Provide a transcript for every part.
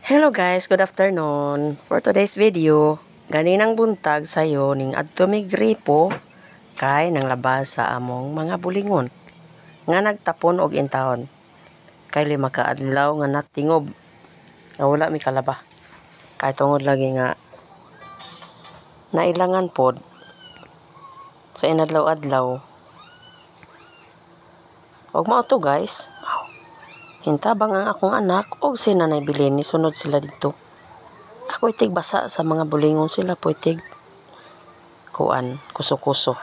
Hello guys, good afternoon. For today's video, ganinang buntag sayo ning adto mig gripo kay nang labas sa among mga bulingon nga nagtapon og intawon. Kay 5 ka adlaw nga natingob. Wala mi kalaba. Kay tungod lagi nga nailangan pod sa inadlaw-adlaw. Og mao to guys. Hintabang ang akong anak og si Nanay Bilin ni sunod sila dito. Ako itig basa sa mga bulingon sila pwede kuan kuso-kuso.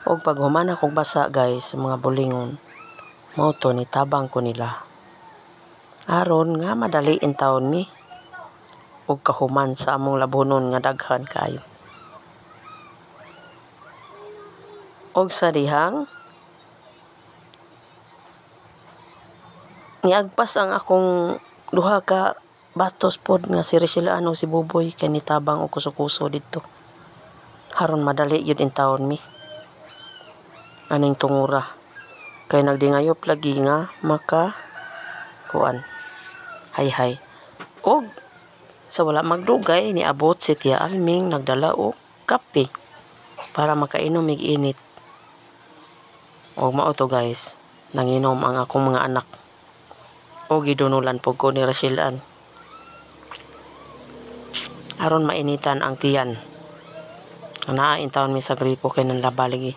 Og pag human akong basa guys sa mga bulingon, mao to ni tabang ko nila. Aron nga madali in taon mi og kahuman sa among labonon nga daghan kayo. Og sa dihang niagpas ang akong duha ka batos pod nga si Richeliano si Buboy kay nitabang og kuso-kuso dito. Haron madali yun in taon mi. Aning tungura. Kay nagdingayop lagi nga maka kuan. Hay. Og sa wala magdugay niabot si Tia Alming nagdala og kape para makainom mig init. Og mao to guys, nanginom ang akong mga anak. O gidunulan po ko ni Rachelian. Aron mainitan ang tiyan. Naain taon mi sa gripo kay nang labaligi.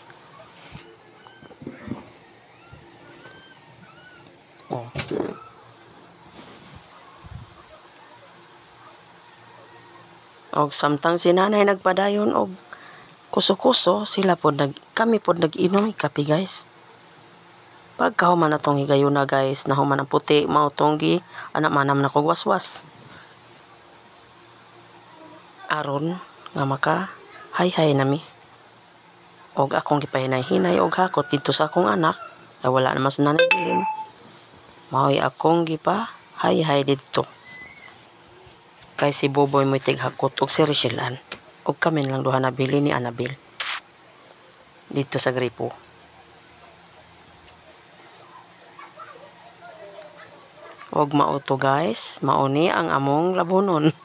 Oh. Og samtang si nanay nagpadayon og kuso-kuso, kami pod nag-inom kape guys. Pagkahuman na tong higayuna guys, nahuman ang puti, mao tong gi anak manam na kog waswas. Aron nga maka hay nami. Og akong gipahinay-hinay og hakot dito sa akong anak, ay wala naman sa Nanay Bilin. Mao'y akong gipa hay dito. Kay si Boboy mo'y tighakot og si Richelian. Og kami lang duha nabili ni Annabel. Dito sa gripo. Og mao to guys, mao ni ang among labonon.